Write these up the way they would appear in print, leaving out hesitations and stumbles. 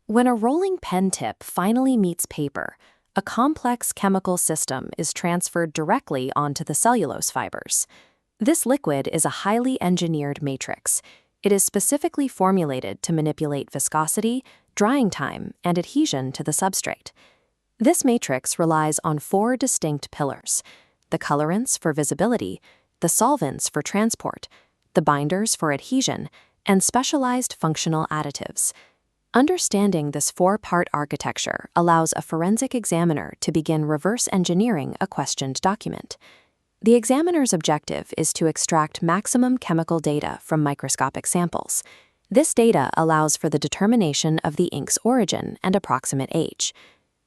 When a rolling pen tip finally meets paper, a complex chemical system is transferred directly onto the cellulose fibers. This liquid is a highly engineered matrix. It is specifically formulated to manipulate viscosity, drying time, and adhesion to the substrate. This matrix relies on four distinct pillars: the colorants for visibility, the solvents for transport, the binders for adhesion, and specialized functional additives. Understanding this four-part architecture allows a forensic examiner to begin reverse engineering a questioned document. The examiner's objective is to extract maximum chemical data from microscopic samples. This data allows for the determination of the ink's origin and approximate age.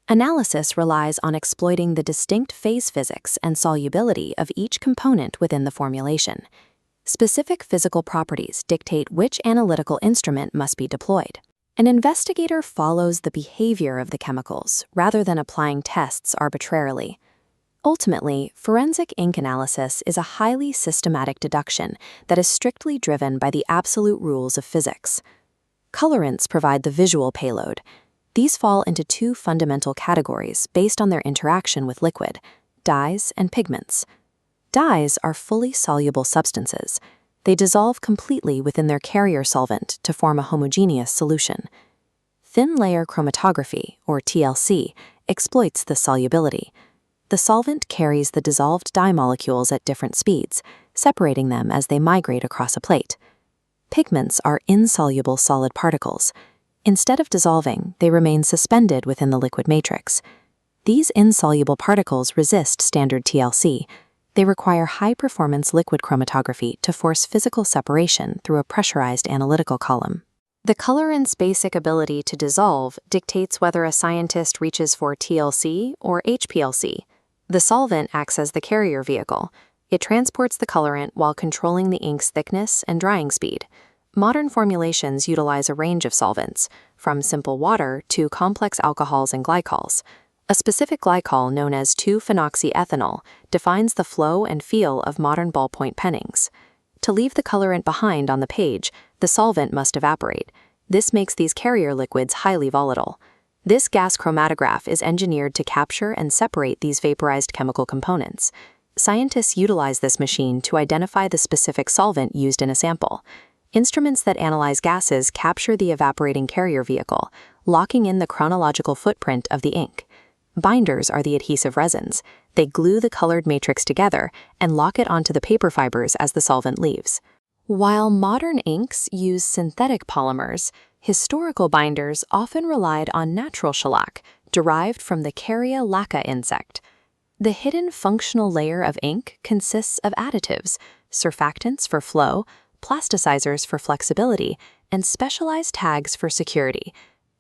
Analysis relies on exploiting the distinct phase physics and solubility of each component within the formulation. Specific physical properties dictate which analytical instrument must be deployed. An investigator follows the behavior of the chemicals rather than applying tests arbitrarily. Ultimately, forensic ink analysis is a highly systematic deduction that is strictly driven by the absolute rules of physics. Colorants provide the visual payload. These fall into two fundamental categories based on their interaction with liquid: dyes and pigments. Dyes are fully soluble substances. They dissolve completely within their carrier solvent to form a homogeneous solution. Thin layer chromatography, or TLC, exploits this solubility. The solvent carries the dissolved dye molecules at different speeds, separating them as they migrate across a plate. Pigments are insoluble solid particles. Instead of dissolving, they remain suspended within the liquid matrix. These insoluble particles resist standard TLC. They require high-performance liquid chromatography to force physical separation through a pressurized analytical column. The colorant's basic ability to dissolve dictates whether a scientist reaches for TLC or HPLC. The solvent acts as the carrier vehicle. It transports the colorant while controlling the ink's thickness and drying speed. Modern formulations utilize a range of solvents, from simple water to complex alcohols and glycols. A specific glycol known as 2-phenoxyethanol defines the flow and feel of modern ballpoint pennings. To leave the colorant behind on the page, the solvent must evaporate. This makes these carrier liquids highly volatile. This gas chromatograph is engineered to capture and separate these vaporized chemical components. Scientists utilize this machine to identify the specific solvent used in a sample. Instruments that analyze gases capture the evaporating carrier vehicle, locking in the chronological footprint of the ink. Binders are the adhesive resins. They glue the colored matrix together and lock it onto the paper fibers as the solvent leaves. While modern inks use synthetic polymers, historical binders often relied on natural shellac, derived from the Caria lacca insect. The hidden functional layer of ink consists of additives, surfactants for flow, plasticizers for flexibility, and specialized tags for security.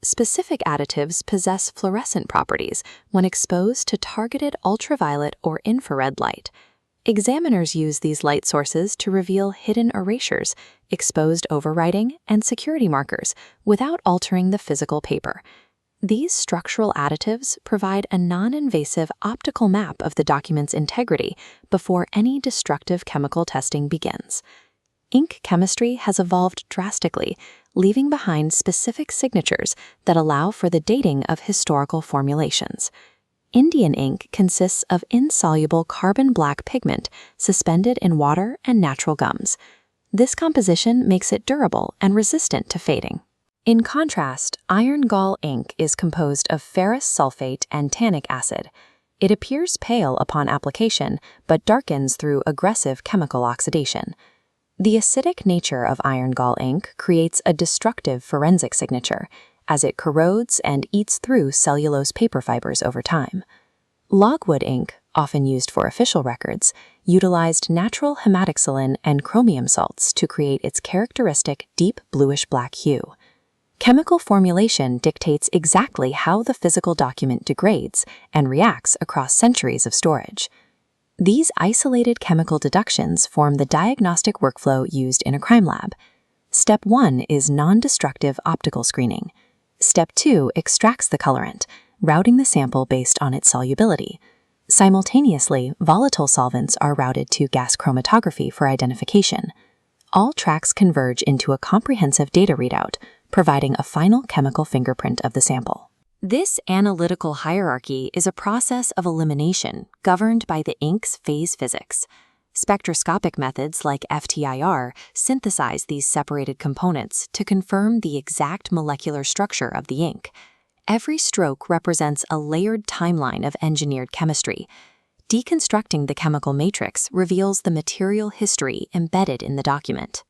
Specific additives possess fluorescent properties when exposed to targeted ultraviolet or infrared light. Examiners use these light sources to reveal hidden erasures, exposed overwriting, and security markers without altering the physical paper. These structural additives provide a non-invasive optical map of the document's integrity before any destructive chemical testing begins. Ink chemistry has evolved drastically, leaving behind specific signatures that allow for the dating of historical formulations. Indian ink consists of insoluble carbon black pigment suspended in water and natural gums. This composition makes it durable and resistant to fading. In contrast, iron gall ink is composed of ferrous sulfate and tannic acid. It appears pale upon application, but darkens through aggressive chemical oxidation. The acidic nature of iron gall ink creates a destructive forensic signature, as it corrodes and eats through cellulose paper fibers over time. Logwood ink, often used for official records, utilized natural hematoxylin and chromium salts to create its characteristic deep bluish-black hue. Chemical formulation dictates exactly how the physical document degrades and reacts across centuries of storage. These isolated chemical deductions form the diagnostic workflow used in a crime lab. Step 1 is non-destructive optical screening. Step 2 extracts the colorant, routing the sample based on its solubility. Simultaneously, volatile solvents are routed to gas chromatography for identification. All tracks converge into a comprehensive data readout, providing a final chemical fingerprint of the sample. This analytical hierarchy is a process of elimination governed by the ink's phase physics. Spectroscopic methods like FTIR synthesize these separated components to confirm the exact molecular structure of the ink. Every stroke represents a layered timeline of engineered chemistry. Deconstructing the chemical matrix reveals the material history embedded in the document.